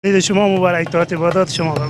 عید شما مبارک، تعطیلات شما قبل.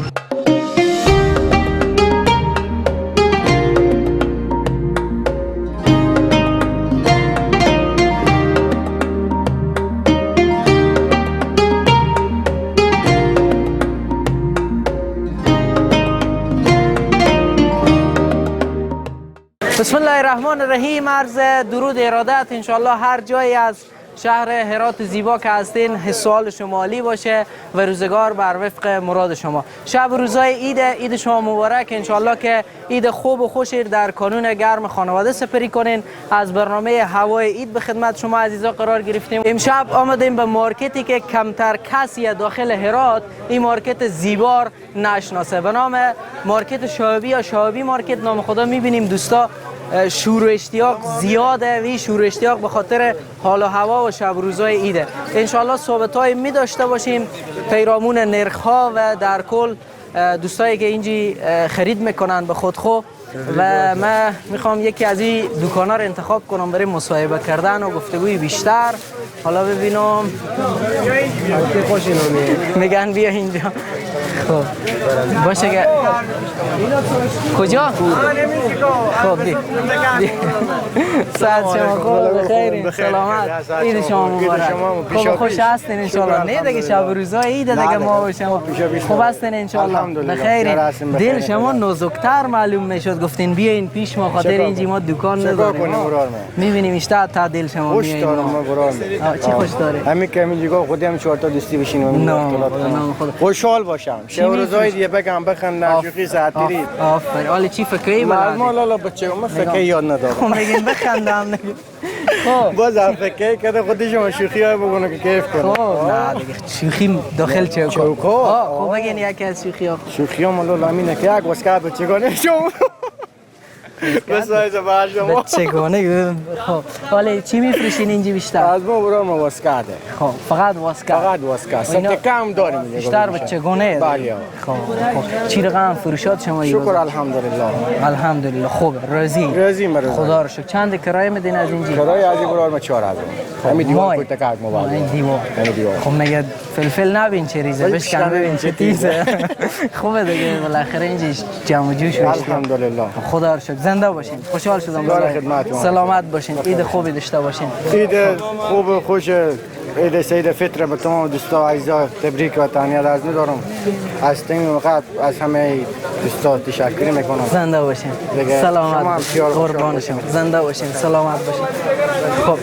بسم الله الرحمن الرحیم. عرض درود ارادت انشالله هر جایی از شهر هرات زیبا که هستین حسال شمالی باشه و روزگار بر وفق مراد شما. شب روزای عید شما مبارک انشالله که عید خوب و خوشی در کانون گرم خانواده سپری کنین. از برنامه هوای عید به خدمت شما عزیزا قرار گرفتیم. امشب آمدیم به مارکتی که کمتر کسی داخل هرات این مارکت زیبار نشناسه، به نام مارکت شاهبی یا شاهبی مارکت. نام خدا میبینیم دوستا شور و اشتیاق زیاده، وی شور و اشتیاق به خاطر حال و هوا و شب روزای عیده. انشالله صحبت‌های می داشته باشیم پیرامون نرخ‌ها و در کل دوستایی که اینجی خرید میکنن به خودخو و من میخوام یکی از این دکانا رو انتخاب کنم برای مصاحبه کردن و گفتگوی بیشتر. حالا ببینم میگن بیا اینجا. خب باشه که کجا؟ خب دی ساعت شما خوب بخیر سلامت. عید شما مبارک. خوب خوش هستین انشالله؟ نه دیگه شب روزای عید دیگه ما و شما خوب هستین انشالله؟ بخیر. دل شما نازکتر معلوم میشد گفتین بیاین پیش ما خاطر اینجا ما دکان نداریم. میبینیم اشتاق تا دل شما میایین. چی خوش داره؟ همین که میگم خودم 4 تا دوستی بشینیم خوشحال باشم. شب روزای دیگه بگم بخندم شوخی ساعتی. آفرین. حالا چی فکری بلد؟ مالا بچه من فکری یاد ندارم. خب میگین بخندم. خب باز فکر کرده خودش شوخی های بگونه که کیف کنه. خب نه دیگه شوخی داخل چوکا. خب بگین یکی از شوخی ها مالا لامینه که یک واسکا بچگانه شما بسایز بر شما بچگانه. خب حالا چی میفروشین اینجا بیشتر؟ از ما برای ما واسکا ده. خب فقط واسکا سمت کم داریم بیشتر بچگانه. بله. خب چی رقم فروشات شما؟ شکر الحمدلله. خوب راضی خدا رو شکر. چند کرایه میدین از اینجا؟ کرایه از این برای ما 4000. همین دیوار کوی تکات موبایل. این دیوار. خب مگه فلفل نبین چه ریزه بشکن ببین چه تیزه. خوبه دیگه بالاخره اینجا جمع جوش میشه. الحمدلله. خدا رو شکر. زنده باشین. خوشحال شدم. سلامت باشین. عید خوبی داشته باشین. عید خوب و خوش. عید سید فطر به تمام دوستا عزیزا تبریک و تهنیت عرض می‌دارم. از تمام وقت از همه دوستا تشکر میکنم. زنده باشین. سلامت باشین. قربان شما. زنده باشین. سلامت باشین. خب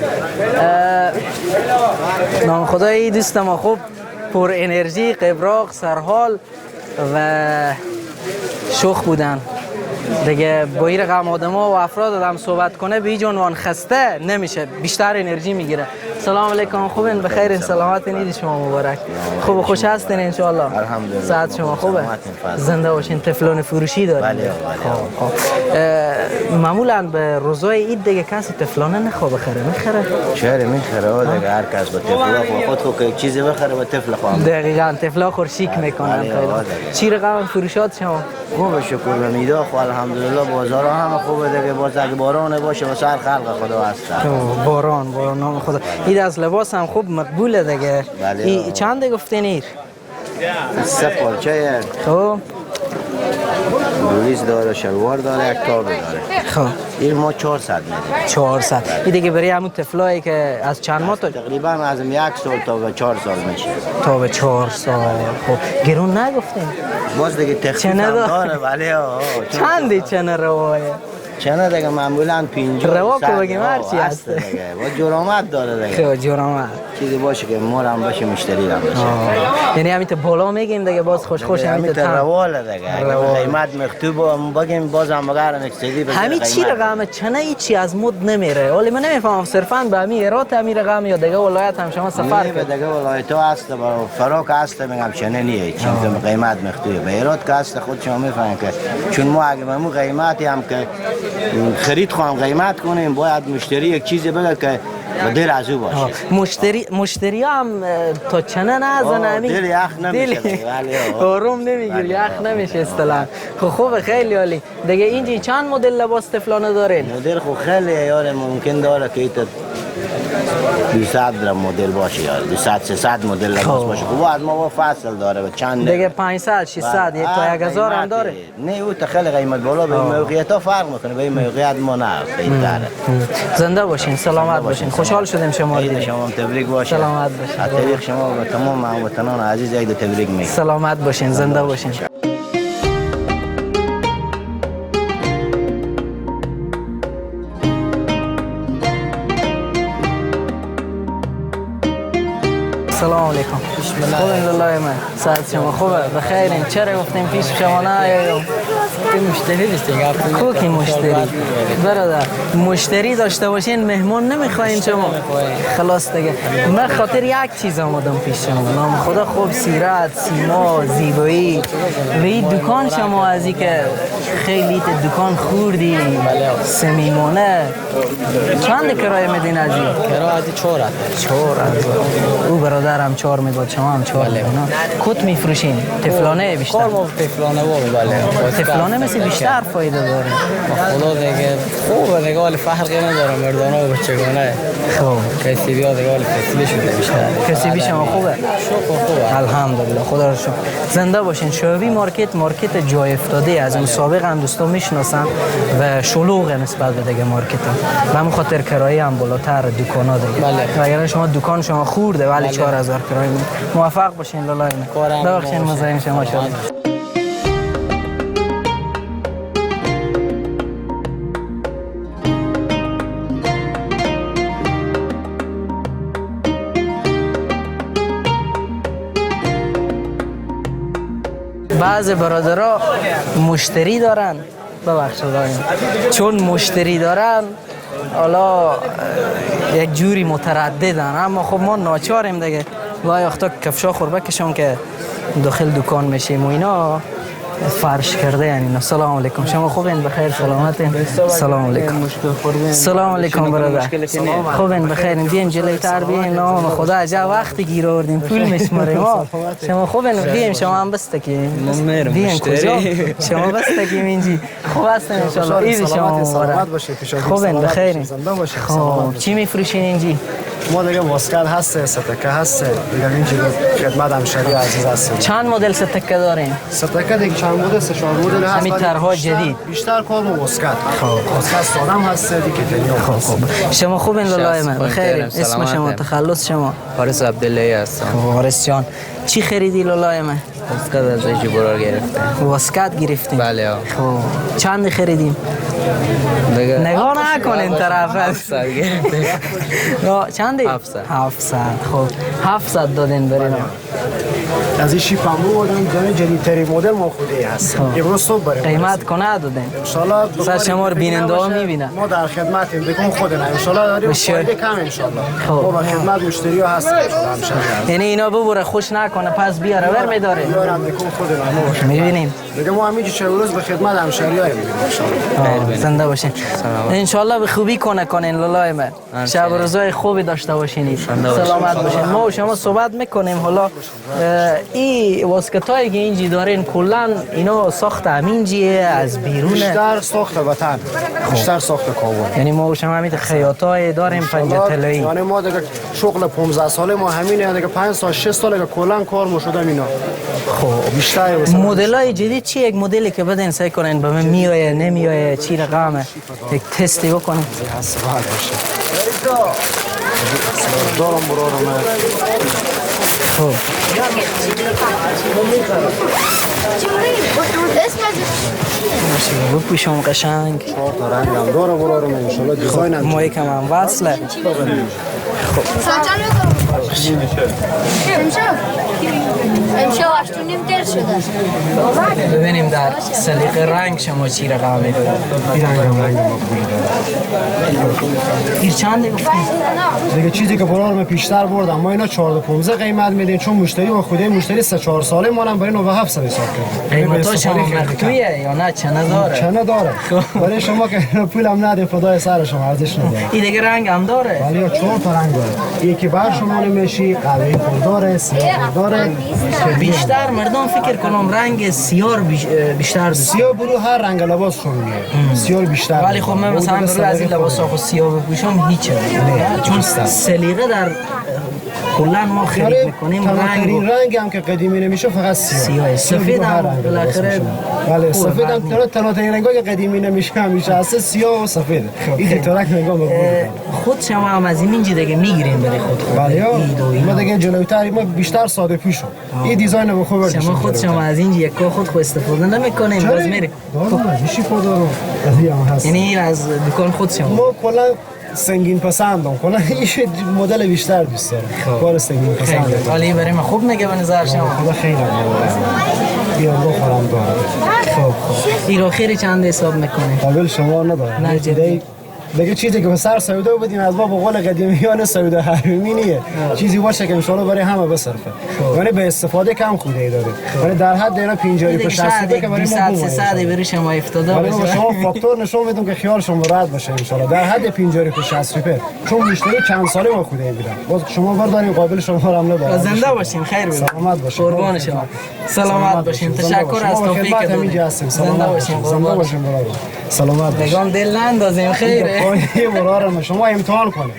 نام خدای دوست ما خوب پر انرژی، قبراق، سرحال و شوخ بودن دیگه. با این رقم آدما و افراد آدم صحبت کنه به هیچ عنوان خسته نمیشه، بیشتر انرژی میگیره. سلام علیکم. خوبین؟ بخیر سلامت. عید شما مبارک. خوب و خوش هستین ان شاء الله؟ الحمدلله. صحت شما خوبه؟ زنده باشین. تفلون فروشی دارین؟ بله. معمولا به روزای عید دیگه کسی تفلانه نخواه بخره میخره؟ چهره میخره دیگه. هر کس با تفلا خود که چیزی بخره با تفلا خواهم. دقیقاً تفلا خور شیک میکنن. چی رقم فروشات شما؟ خوبه شکر میدا خو الحمدلله. بازار هم خوبه دیگه. باز اگه باران باشه واسه هر خلق خدا هست. باران نام خدا. این از لباس هم خوب مقبوله دیگه. بله. چند گفتین ایر؟ 3 پارچه. خب بولیز داره، شلوار داره، یک تابه داره. خب این ما 400 میدیم. 400. این دیگه برای همون طفلایی که از چند ماه تا تقریبا از 1 سال تا به 4 سال میشه. تا به 4 سال. خب گرون نگفتین؟ باز دیگه تخفیف هم داره. ولی چندی چنه روایه؟ چنه دیگه معمولا 50 روا که بگیم هرچی هست دیگه. با جرامت داره دیگه. خب جرامت چیزی باشه که مور هم باشه مشتری هم باشه. یعنی همین بالا میگیم دیگه باز خوش همین رواله دیگه. قیمت مکتوب بگیم باز هم بگرم اکسیدی بگیم. همین چی رقم چنه هیچی از مد نمیره. ولی من نمیفهمم صرفا به همین هرات همین رقم یا دیگه ولایت هم شما سفر کنید؟ دیگه ولایت ها هست با فراک هست میگم چنه نیه. چون قیمت مکتوب به هرات که هست خود شما میفهمید که چون ما اگه مو قیمتی هم که خرید خواهم قیمت کنیم باید مشتری یک چیزی بگه که دل از او باشه. مشتری هم تا چنه نزنه دل یخ نمیشه. آروم نمیگیر یخ نمیشه اصطلاحاً. خوبه خیلی عالی. دیگه اینجا چند مدل لباس طفلانه دارین؟ مدل خو خیلی یار ممکن داره که 200 درم مدل باشه یا 200 300 مدل لباس باشه. خب از ما فصل داره و چند دیگه 500 600 یک تا 1000 هم داره. نه او خیلی قیمت بالا به موقعیت ها فرق میکنه. به موقعیت ما نه بهتره. زنده باشین، سلامت باشین. خوشحال شدیم شما دیدیم. شما تبریک باشه. سلامت باشین. از طریق شما و تمام هموطنان عزیز عید تبریک میگم. سلامت باشین، زنده باشین. سلام علیکم. خوبین لالای من. ساعت شما خوبه؟ بخیرین. چرا گفتیم پیش شما نه یا مشتری نیستیم. کو کی مشتری؟ برادر مشتری داشته باشین مهمون نمیخواین شما. خلاص دیگه. من خاطر یک چیز آمدم پیش شما. نام خدا خوب سیرت، سیما، زیبایی. و این دکان شما از این که خیلی دکان خوردی صمیمانه. چند کرایه میدین از این؟ کرایه از 4000. 4000. او برادرم 4 میداد، شما هم 4 میداد. کت میفروشین؟ تفلانه بیشتر؟ کار ما تفلانه بله. تفلانه مثل بیشتر فایده داره. خدا دیگه خوبه دیگه، ولی فرقی نداره مردانه و بچگانه. خب کسی بیا دیگه ولی کسی شده بیشتر. کسی بی شما خوبه؟ شکر خوبه. الحمدلله خدا رو شکر. زنده باشین. شوی مارکت جای افتاده از اون سابق هم دوستا میشناسن و شلوغ نسبت به دیگه مارکت ها. به همون خاطر کرایه هم بالاتر دکانا دیگه. بله. اگر شما دکان شما خورده ولی 4000 کرایه میده. موفق باشین لالای من. ببخشید مزاحم شما شدم. بعض برادرها مشتری دارن، ببخشید چون مشتری دارن حالا یک جوری مترددن، اما خب ما ناچاریم دیگه. وای وقتا کفشا خور بکشم که داخل دکان میشیم و اینا فرش کرده یعنی. سلام علیکم. شما خوبین؟ بخیر سلامتین؟ سلام علیکم. سلام علیکم برادر. خوبین بخیرین؟ بیاین جلوتر بیاین. نام خدا عجب وقتی گیر آوردیم پول میشماریم ما. شما خوبین؟ بیاین شما هم بستگیم. بیاین کجا؟ شما بستگیم اینجی. خوب هستین ان شاء الله. عید شما مبارک. خوبین بخیرین؟ خب چی میفروشین اینجی؟ ما دیگه واسکت هست، ستکه هست دیگه. اینجا خدمت همشهری عزیز هستیم. چند مدل ستکه دارین؟ ستکه دیگه چند مدل، 3 4 مدل هست. همین طرح‌های جدید. بیشتر کار با واسکت. واسکت سادم هست دیگه دنیا. خب شما خوبین لالای من؟ بخیر. اسم شما، تخلص شما؟ فارس عبداللهی هستم. وارث جان چی خریدی لالای من؟ واسکت از جبرار گرفتم. واسکت گرفتیم. بله. خب چند خریدیم؟ نگاه نکنین طرف. 700 گرفتیم. چندی؟ 700. خب 700 دادین برین. از این شیپ هم بودن جدیدترین مدل ما خودی هست. امروز صبح بریم. قیمت کنه دادین؟ انشالله سر شما رو بیننده ها میبینن. ما در خدمتیم بگم خودنا انشالله داریم فایده کم انشالله. ما با خدمت مشتری ها هستیم. یعنی اینا ببره خوش نکنه پس بیاره ور میداره. دارم بگم خودنا میبینیم. دیگه ما همینجوری چه روز به خدمت همشهری ها انشالله. زنده باشین. انشالله به خوبی کنین لالای من. شب و روزای خوبی داشته باشین. سلامت باشین. ما و شما صحبت میکنیم. حالا این واسکتایی که اینجی دارین کلا اینا ساخت همینجیه از بیرونه؟ بیشتر ساخت وطن، بیشتر ساخت کابل. یعنی ما و شما همین خیاطای داریم پنجه طلایی. یعنی ما دیگه شغل 15 ساله ما همینه دیگه 5 سال 6 سال کلا کار مو شده اینا. خب بیشتر مدلای جدید چی؟ یک مدلی که بدین سعی کنین به من میایه نمیایه چی رقمه یک تستی بکنین. حساب باشه. دارم برام. خب بپوشم قشنگ. 4 تا رنگ هم داره برام ان شاء الله. دیزاین هم ما یکم هم وصله. امشب 8:30 دیر شده. ببینیم در سلیقه رنگ شما چی رقم میدونید. این رنگ این چنده گفتید؟ دیگه چیزی که برام پیشتر بردم ما اینا 415 قیمت میدین چون مشتری با خودی مشتری 3 4 ساله مالم برای 9700 حساب کرد. قیمتا شما مخفیه یا نه چنه داره؟ چنه داره. برای شما که پولم ندید فدای سر شما ارزش نداره. این دیگه رنگ هم داره؟ ولی 4 تا رنگ داره. یکی بر شما نمیشی، قهوه‌ای خود داره، سیاه داره. بیشتر مردم فکر کنم رنگ سیاه بیشتر دوست سیاه برو هر رنگ لباس خوبیه سیاه بیشتر ولی خب من مثلا برو از این لباس ها سیاه بپوشم هیچ چون سلیقه در کلا ما خرید میکنیم رنگ هم که قدیمی نمیشه فقط سیاه سفید هم بالاخره بله سفید هم تنها رنگای قدیمی نمیشه همیشه اصلا سیاه و سفید این ترک نگاه میکنه خود شما هم از این دیگه میگیریم برای خود بله ما دیگه جلوتر ما بیشتر ساده پیشو این دیزاین رو خوب شما خود شما از این یک خود استفاده نمیکنیم باز میره چی فودارو یعنی از دکان خود شما ما کلا سنگین پسندم کلا این مدل بیشتر دوست دارم کار سنگین پسندم ولی برای من خوب میگه به نظر شما خدا خیلی یا رو خورم دارم خب ایرو خیلی چند حساب میکنه قابل شما نداره نه جدی دیگه چیزی که به سر سودا بدیم از ما به قول قدیمیان سودا حرومی نیه چیزی باشه که ان شاء الله برای همه بصرفه یعنی به استفاده کم خوده داره یعنی در حد اینا 50 تا 60 که برای ما 300 برای شما افتاده باشه شما فاکتور نشون بدون که خیال شما راحت باشه ان شاء الله در حد 50 تا 60 چون مشتری چند ساله ما خوده میدن باز شما بردارین قابل شما رو هم نداره زنده باشین خیر باشین سلامت باشین قربان شما سلامت باشین تشکر از توفیق دادید زنده باشین قربان باشین سلامت باشین نگام دل نندازیم خیره برارم شما امتحان کنید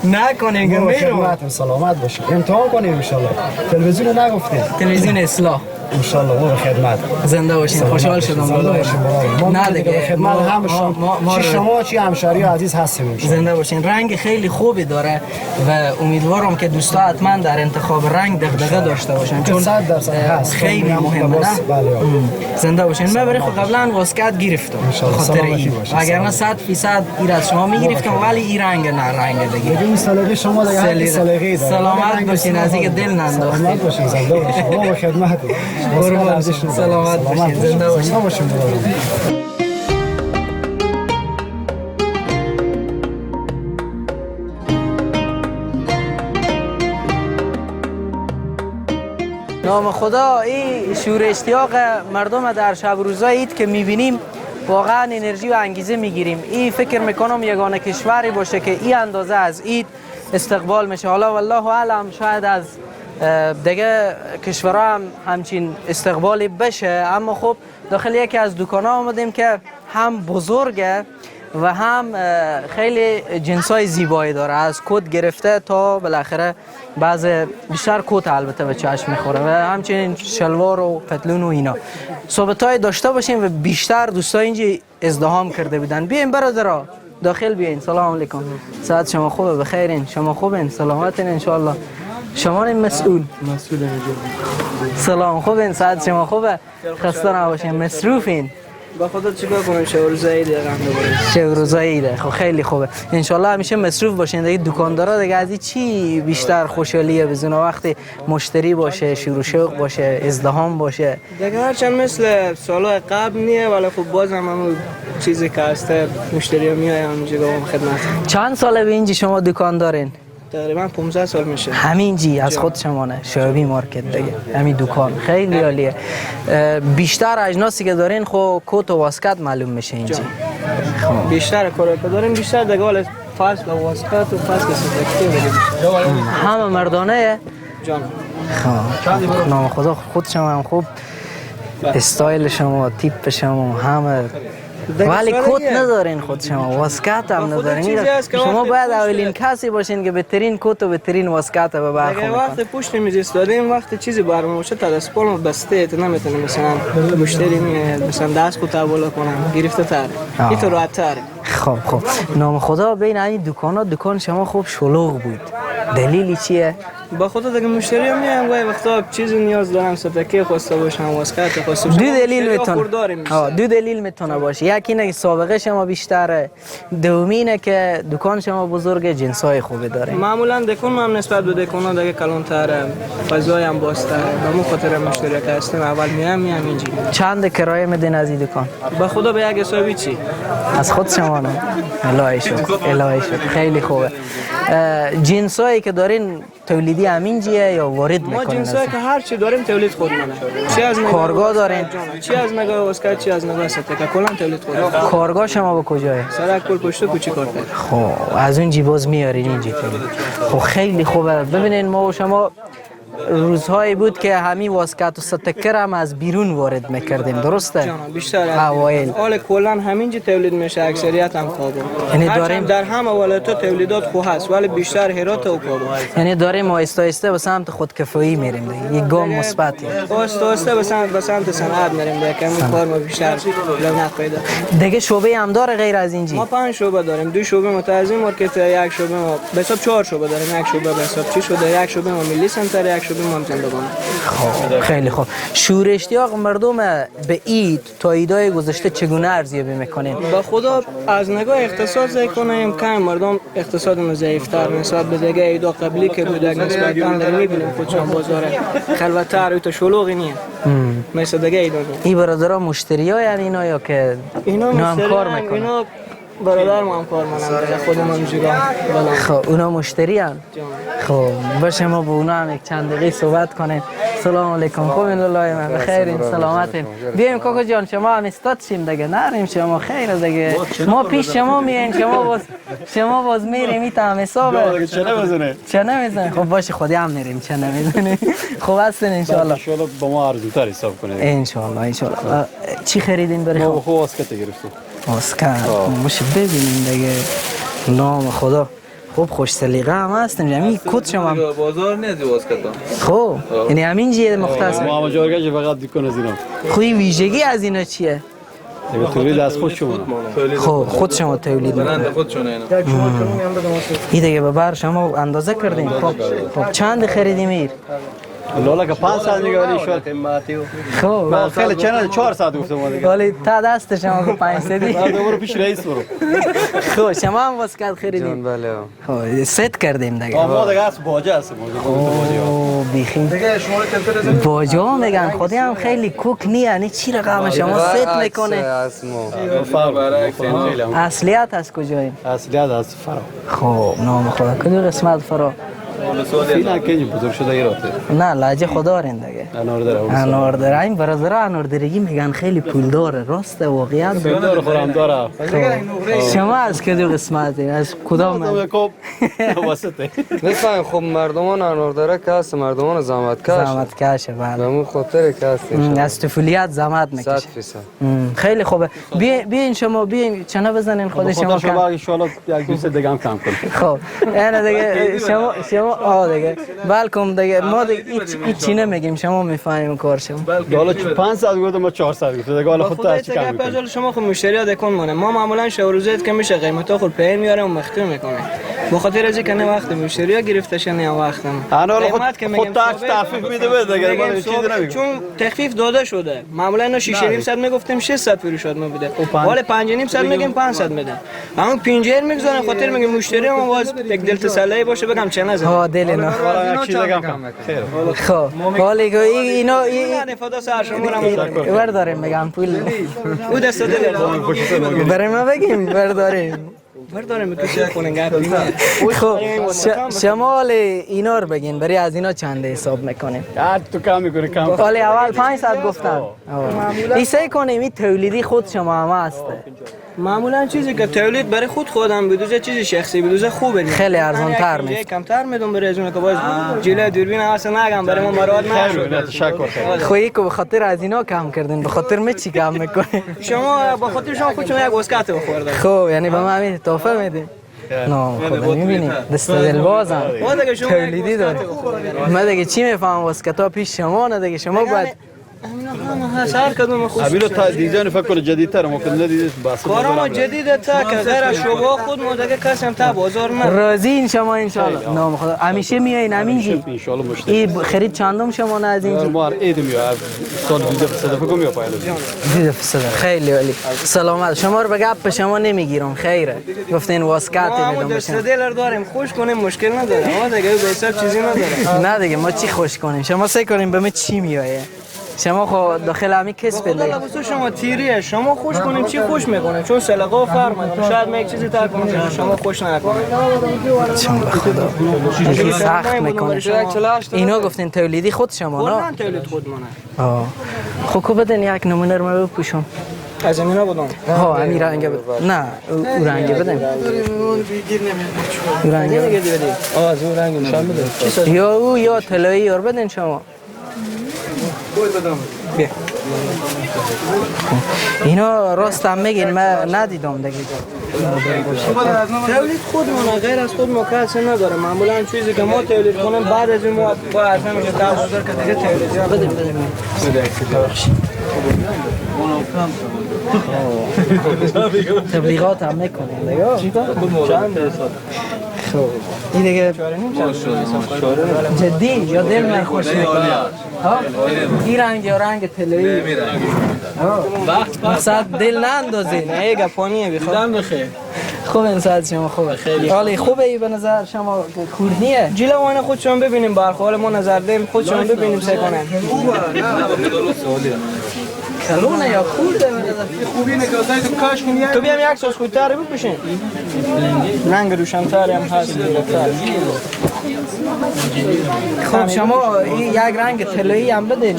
نکنین که میرم سلامت باشید امتحان کنید ان شاء الله تلویزیون نگفتید تلویزیون اصلاح ان شاء الله ما خدمت زنده باشین خوشحال شدم نه دیگه خدمت هم شما چی همشهری عزیز هستیم زنده باشین رنگ خیلی خوبی داره و امیدوارم که دوستا حتما در انتخاب رنگ دغدغه داشته باشن چون 100% هست خیلی مهمه نه زنده باشین من برای خود قبلا واسکت گرفتم خاطر این اگر نه 100% این از شما میگرفتم ولی این رنگ نه رنگ دیگه این سلیقه شما دیگه هر سلیقه‌ای داره سلامت باشین از اینکه دل ننداختید سلامت باشین زنده باشین ما خدمت سلامت باشین زنده باشین نام خدا این شور اشتیاق مردم در شب روزای عید که میبینیم واقعا انرژی و انگیزه میگیریم این فکر میکنم یگانه کشوری باشه که این اندازه از عید استقبال میشه حالا والله اعلم شاید از دیگه کشورها هم همچین استقبالی بشه اما خب داخل یکی از دکان‌ها آمدیم که هم بزرگه و هم خیلی جنسای زیبایی داره از کت گرفته تا بالاخره بعض بیشتر کت البته به چشم میخوره و همچنین شلوار و پتلون و اینا صحبتای داشته باشیم و بیشتر دوستای اینجا ازدحام کرده بودن بیاین برادرها داخل بیاین سلام علیکم ساعت شما خوبه بخیرین شما خوبین سلامتین ان شاء الله شما مسئول سلام خوبین ساعت شما خوبه خسته نباشین مصروفین با خودت چیکار کنم شب روزای عید شب روزای عید خب خیلی خوبه ان شاء الله همیشه مصروف باشین دیگه دکاندارا دیگه از چی بیشتر خوشحالیه بزنه وقتی مشتری باشه شروع شوق باشه ازدحام باشه دیگه هرچند مثل سالهای قبل نیه ولی خب باز هم همون چیزی که هسته مشتری ها میای همینجا با خدمت چند ساله به اینجا شما دکان دارین؟ تقریبا 15 سال میشه همینجی از خود شمانه شعبی مارکت دیگه همین دکان خیلی عالیه بیشتر اجناسی که دارین خب کت و واسکت معلوم میشه اینجا بیشتر کاری که داریم بیشتر دیگه فصل و واسکت و فصل ستکتی همه مردانه جان خب نام خدا خود شما هم خوب استایل شما تیپ شما همه ولی کت ندارین خود شما واسکت هم ندارین شما باید اولین کسی باشین که بهترین کت و بهترین واسکت به برخورد کنید وقتی پشت میز ایستادیم وقتی چیزی برام باشه تا دست پالم بسته نمیتونه مثلا مشتری میاد مثلا دست کوتا بالا کنم گرفته تر این تو راحت تر خب نام خدا بین این دکان شما خوب شلوغ بود دلیلی چیه با خدا دیگه مشتری هم میان گاهی وقتا چیزی نیاز دارم ستکه خواسته باشم واسکت خواسته باشم دو دلیل میتونه باشه یکی اینه که سابقه شما بیشتره دومینه که دکان شما بزرگ جنسای خوبی داره معمولا دکان هم نسبت به دکانا دیگه کلان‌تره فضای هم بازتره به مو خاطر مشتری که هستیم اول میام اینجا چند کرایه میدین از این دکان با خدا به یک حسابی چی از خود شما نه الهی شد خیلی خوبه جنسایی که دارین تولیدی همینجیه یا وارد میکنین؟ ما جنسایی که هر چی داریم تولید خودمونه. چی از کارگاه دارین؟ چی از نگاه واسکت چی از نگاه ستکه کلا تولید خودمونه. کارگاه شما به کجایه؟ سرک پل پشت کوچیک کارت. خب از اون جیباز میارین اینجا. خب خیلی خوبه. ببینین ما و شما روزهایی بود که همین واسکت و ستکر هم از بیرون وارد میکردیم، درسته؟ جان بیشتر اوایل حال کلا همینجا تولید میشه، اکثریت هم کابل. یعنی هرچند داریم در همه ولایت‌ها تولیدات خوب هست ولی بیشتر هرات و کابل. یعنی داریم آهسته آهسته به سمت خودکفایی میریم دیگه، یک گام مثبتی. آهسته آهسته به سمت صنعت میریم دیگه، که همین کار ما بیشتر رونق پیدا کنیم. دیگه شعبه هم داره غیر از اینجی؟ ما 5 شعبه داریم، 2 شعبه متعظیم مارکت، یک شعبه ما به حساب 4 شعبه داریم، یک شعبه به حساب چی شده، یک شعبه ما ملی سنتر، یک شعبه ما زندگان. خب خیلی خوب. شور اشتیاق مردم به عید تا عیدای گذشته چگونه ارزیابی میکنین؟ با خدا از نگاه اقتصاد ضعیف کنیم، کم مردم اقتصادمون ضعیف‌تر نسبت به دیگه عیدا قبلی که بود، نسبت آن می‌بینیم خودشون بازار خلوت‌تر و تو شلوغی نیست مثل دیگه عیدا. این برادرها مشتری‌ها یعنی اینا یا که اینا هم کار میکنن؟ اینا برادر ما هم کار منم، خودم هم جیران. خب اونا مشتری هم؟ خب باشه ما با اونا هم یک چند دقیقه صحبت کنیم. سلام علیکم، خوبین الله من بخیرین، سلامتین. بیایم کاکا جان شما هم استاد شیم دیگه، نریم شما خیر دیگه، ما پیش شما میایم شما باز میریم این هم حسابه چه نمیزنه؟ چه نمیزنه؟ خب باشه خودی هم میریم چه نمیزنه. خب هستین انشالله با ما ارزوتر حساب کنه. انشالله. چی خریدین برای ما خوب واسکت گرفتیم. واسکت باشه ببینیم دیگه، نام خدا. خوب خوش سلیقه هم هستیم، همین کت شما بازار نیست واسکت. خب یعنی همین جیه مختصر ما هم جارگه فقط دکان از اینا. خوی ویژگی از اینا چیه؟ تولید از خود شما. خب خود شما تولید برند خودشونه اینا. این دیگه به بر شما اندازه کردین. خب چند خریدیم ایر؟ لالا که 5 ساعت دیگه ولی شد قیمتی. خب ما خیلی چند 4 ساعت گفتم ما دیگه. ولی تا دست شما که 5 سدی. بعد برو پیش رئیس برو. خب شما هم واسکت خریدین؟ بله. خب ست کردیم دیگه. ما دیگه از باجه هستیم. اوه بیخیم. دیگه شما که باجا میگن خودی هم خیلی کوک نی، یعنی چی رقم شما ست میکنه؟ اصلیت از کجایی؟ اصلیت از فرا. خب نام خدا کدوم قسمت فرا؟ اینا که بزرگ شده ایراته. نه لهجه خدا رین دیگه. انار داره. این برادرها اناردارگی میگن خیلی پول داره، راسته واقعیت داره خورم داره. شما از کدوم قسمتی؟ از کدام؟ واسطه. مثلا خب مردمان انارداره که هست، مردمان زحمت کشه بله. به اون خاطر که هست. از طفولیت زحمت میکشه. 100%. خیلی خوبه. بیاین شما بیاین چنه بزنین خود شما کم. ان شاء الله یک دوست دیگه هم کم کنیم. خب اینا دیگه شما دیگه بالکم دیگه ما دیگه چی نمیگیم، شما میفهمیم کار شما. حالا 5 ساعت گفتم ما 4 ساعت گفتم دیگه حالا خودت از چی کم می‌کنی؟ شما خود مشتریات دکون مونه، ما معمولا شوروزیت که میشه قیمتا خود پیر میاره و مخته میکنه. به خاطر از اینکه نه وقت مشتریا گرفته شه نه وقت قیمت که میگم تخفیف میده دیگه ما چیزی نمیگم، چون تخفیف داده شده. معمولا اینا 6.5 میگفتیم 600 فروشات ما بده، ولی 5.5 میگیم 500 میده. همون 50 میگذارن خاطر میگم مشتری ما باز یک دل تسلی باشه بگم چه نزد. ها دل نه خب ولی اینا نفادا سر شما برداریم میگم پول او دست دل برای ما بگیم برداریم میکشه خونه گپ. خب شمال اینا رو بگین برای از اینا چند حساب میکنیم؟ تو کم میکنه کم. ولی اول 500 گفتم. ایسه کنیم این تولیدی خود شما هم هست. معمولا چیزی که تولید برای خودم بدوزه چیزی شخصی بدوزه خوبه، خیلی ارزان تر میشه. کمتر میدم برای از اون که باز جلوی دوربین اصلا نگم برای ما مراد نشد. تشکر. خویی که به خاطر از اینا کم کردین، به خاطر می چی کم میکنه؟ شما به خاطر شما خودتون یک واسکت بخورید. خب یعنی به ما همین تحفه میدین؟ نه خب میبینی دست دلبازم تولیدی داره. من دیگه چی میفهمم واسکتا پیش شما نه دیگه شما باید هر کدوم خوش. ابیلو تا دیزاین فکر کنم جدیدتر ما کنه دیدید بس. کارم جدیده تا که غیر از شما خود ما دیگه کسی هم تا بازار نه. راضین شما ان شاء الله. نام خدا همیشه میایین همینجی. ان شاء الله مشتری. این خرید چندم شما نه از اینجا؟ ما عید میاد. سال 2000 فکر کنم یا پایل. 2000 خیلی عالی. سلامت. شما رو به گپ شما نمیگیرم خیره. گفتین واسکت میدم بشین. ما دلار داریم خوش کنیم مشکل نداره. ما دیگه به حساب چیزی نداره. نه دیگه ما چی خوش کنیم؟ شما سعی کنیم به من چی میایه؟ شما خو داخل همی کس بده. خدا شما تیریه، شما خوش کنیم چی خوش میکنه، چون سلقه فرمه شاید من یک چیزی تر کنم شما خوش نکنید. چون به خدا دیگه سخت میکنه. اینا گفتین تولیدی خود شما نه؟ تولید خود منه. خب کو بدن یک نمونه رو من بپوشم. از این بودم ها همین رنگ نه او رنگ بدیم او رنگ بدیم از اون رنگ نشان بده یا او یا طلایی اور بدین شما اینا راست هم میگین من ندیدم دیگه تولید خودمون غیر از خود ما کسی نداره معمولا چیزی که ما تولید کنیم بعد از این ما با اصلا میشه بازار که دیگه تولید بدیم تبلیغات هم میکنیم دیگه چند درصد این دیگه جدی یا دل من خوش میکنه ها این رنگ یا رنگ طلایی مقصد دل نندازین نه گپانیه بخوام بخیر خوب این ساعت شما خوبه خیلی حالی خوبه ای به نظر شما کوردنیه جلوان خودشون ببینیم برخوال ما نظر دیم خودشون ببینیم سه کنن کلونه یا خورده خوبی نگازای تو کاش کنی تو بیام یک ساز خودتر بپوشین رنگ روشن‌تر هم هست خب شما این یک رنگ طلایی هم بده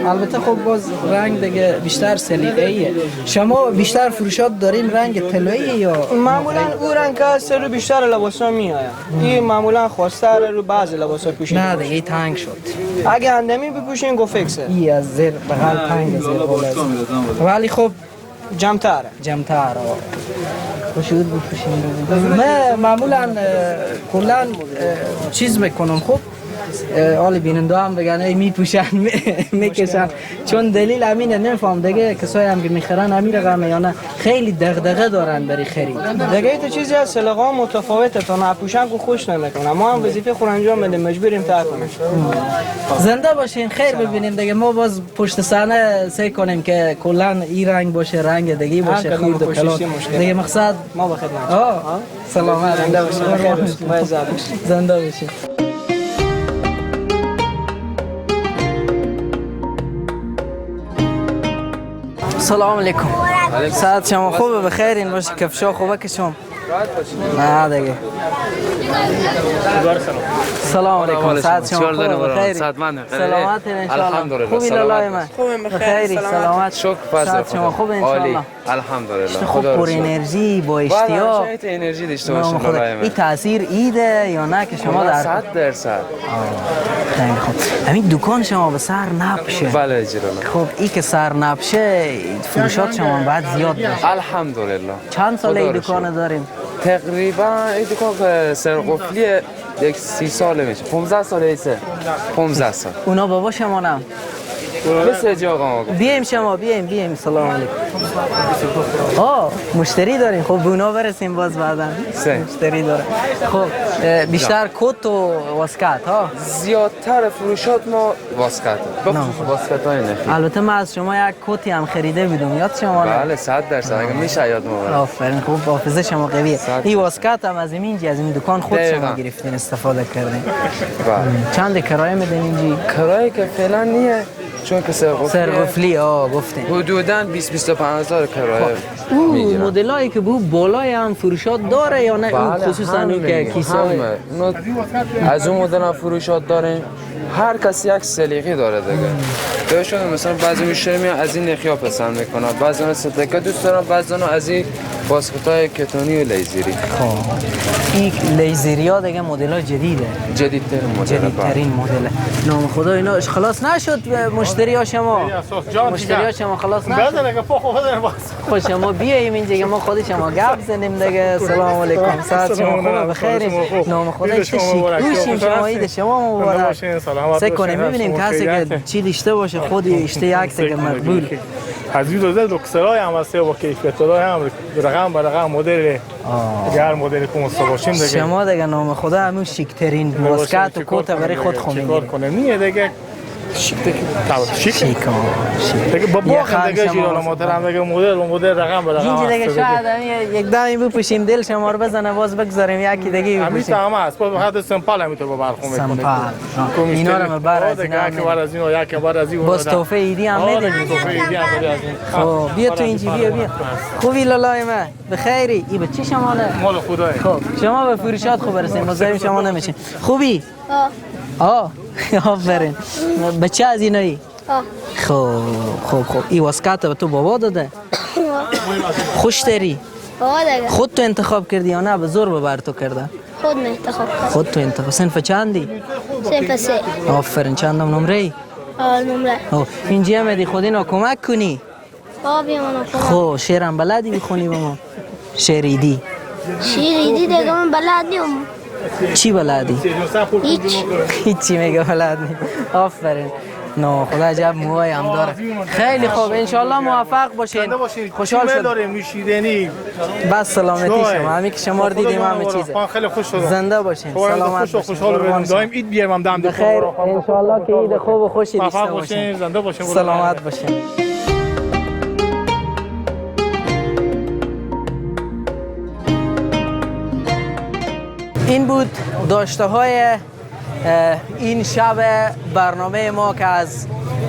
البته خب باز رنگ دیگه بیشتر سلیقه‌ایه شما بیشتر فروشات دارین رنگ طلایی یا معمولا اون رنگ که هست رو بیشتر لباسا میآید این معمولا خواسته رو بعضی لباسا پوشین نه دیگه این تنگ شد اگه اندمی بپوشین گو فیکسه این از زیر بغل تنگ زیر بالا ولی خب جمع‌تره خوشود بپوشین من معمولا کلا چیز میکنم خب حالی بیننده هم بگن ای میپوشن میکشن چون دلیل امینه نمیفهم دیگه کسایی هم که میخرن امین رقمه یا نه خیلی دغدغه دارن برای خرید دیگه تو چیزی از سلیقه‌ها متفاوته تا نپوشن که خوش نمیکنه ما هم وظیفه خود انجام بدیم مجبوریم تر کنیم زنده باشین خیر ببینیم دیگه ما باز پشت صحنه سعی کنیم که کلا این رنگ باشه رنگ دیگه باشه خورد و کلان دیگه مقصد ما بخیر سلامت زنده باشین زنده باشین سلام علیکم ساعت شما خوبه بخیرین باشه کفشا خوبه که شما نه دیگه سلام علیکم ساعت شما خوبه بخیرین سلامت انشالله خوبی لالای من بخیری سلامت ساعت شما خوبه انشالله الحمدلله خوب پر انرژی با اشتیاق انرژی داشته باشین لالای من این تاثیر ایده یا نه که شما در 100% خیلی خوب همین دکان شما به سر نپشه بله جلال خب این که سر نپشه فروشات شما باید زیاد بشه الحمدلله چند ساله این دکان داریم؟ تقریبا این دکان سرقفلیه یک 30 ساله میشه 15 ساله ایسه 15 سال اونا بابا شما نم مثل جا آقا بیایم شما بیایم سلام علیکم مشتری داریم خب اونا برسیم باز بعدا مشتری داره خب بیشتر کت و واسکت ها زیادتر فروشات ما واسکت واسکت های نخی البته من از شما یک کتی هم خریده بودم یاد شما بله 100% اگه میشه یاد ما آفرین خوب حافظه شما قویه این واسکت هم از این دکان خود شما گرفتین استفاده کردین چند کرایه میدین اینجی کرایه که فعلا نیه چون که سرقفلی گفتین حدوداً 20-25 هزار کرایه میگیرن مدلایی که بو بالای هم فروشات داره یا نه خصوصا اون که کیسه از اون مدل فروشات داریم هر کسی یک سلیقه داره دیگه بهشون مثلا بعضی مشتری میان از این نخیا پسند میکنن بعضی اون ستکه دوست دارن بعضی اون از این باسکت‌های کتونی و لیزری این لیزری ها دیگه مدل جدیده جدیدترین مدل نام خدا اینا خلاص نشد مشتری ها شما خلاص نشد خوش شما بیاییم اینجا ما خودی شما گپ زنیم دیگه سلام علیکم ساعت شما خوبه بخیرین نام خدا ایشته شیکوشیم شما عید شما مبارک سه کنیم ببینیم کسی که چی داشته باشه خودی اشته یک دیگه مقبول از این دوزه لوکسرای هم هسته با کیفیت‌های هم رقم به رقم مدل هر مدل که مستباشیم دیگه شما دیگه نام خدا همون شیکترین واسکت و کوت برای خود خونه میگه دیگه شیک دیگه بابا دیگه جیران محترم دیگه مدل رقم به رقم اینجا دیگه شاید یک دمی بپوشیم دل شما رو بزنه باز بگذاریم یکی دیگه همین تمام است باز بخاطر سمپل همینطور با برخو میکنه اینا رو بر از اینا یک بار از این یک بار از این باز توفه ایدی هم میدیم خب بیا تو اینجا بیا خوبی لالای من بخیری این بچه شما نه مال خدای خب شما به فروشات خوب برسین مزاحم شما نمیشین خوبی آفرین بچه از اینایی؟ خوب این واسکت به تو بابا داده؟ خوش داری؟ آقا دیگه خود تو انتخاب کردی یا نه به زور به بر تو کرده؟ خود می انتخاب کرد. خود تو انتخاب. صنف چندی؟ صنف 3. آفرین. چندم نمره ای؟ نمره. اینجا آمدی خود اینو کمک کنی؟ بیا منو کمک. خب شعرم بلدی بخونی به ما؟ شعریدی؟ شیریدی دیگه من بلد نیم. چی بلدی؟ هیچی میگه بلد نیم. آفرین. نه خدا عجب موهای هم داره. خیلی خوب انشالله موفق باشین. خوشحال شدم. داریم نوشیدنی. بس سلامتی شما. همین که شما رو دیدیم همه چیزه. خیلی خوش شدم. زنده باشین. سلامت باشین. خوشحال باشین. دائم عید بیارم دم بخیر. انشالله که عید خوب و خوشی داشته موفق باشین. باشین. زنده باشین. سلامت باشین. این بود داشته های این شب برنامه ما که از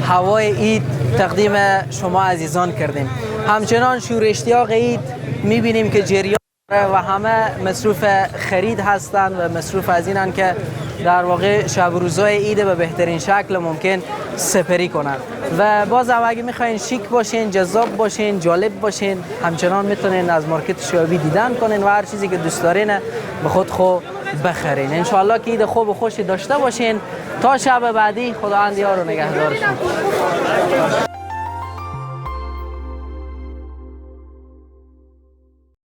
هوای عید تقدیم شما عزیزان کردیم. همچنان شور اشتیاق عید میبینیم که جریان و همه مصروف خرید هستند و مصروف از اینن که در واقع شب روزهای عید به بهترین شکل ممکن سپری کنند و باز هم اگه میخواین شیک باشین، جذاب باشین، جالب باشین، همچنان میتونین از مارکت شیابی دیدن کنین و هر چیزی که دوست دارین به خود بخرین. انشالله که عید خوب و خوشی داشته باشین. تا شب بعدی خداوند یار و نگهدارشون.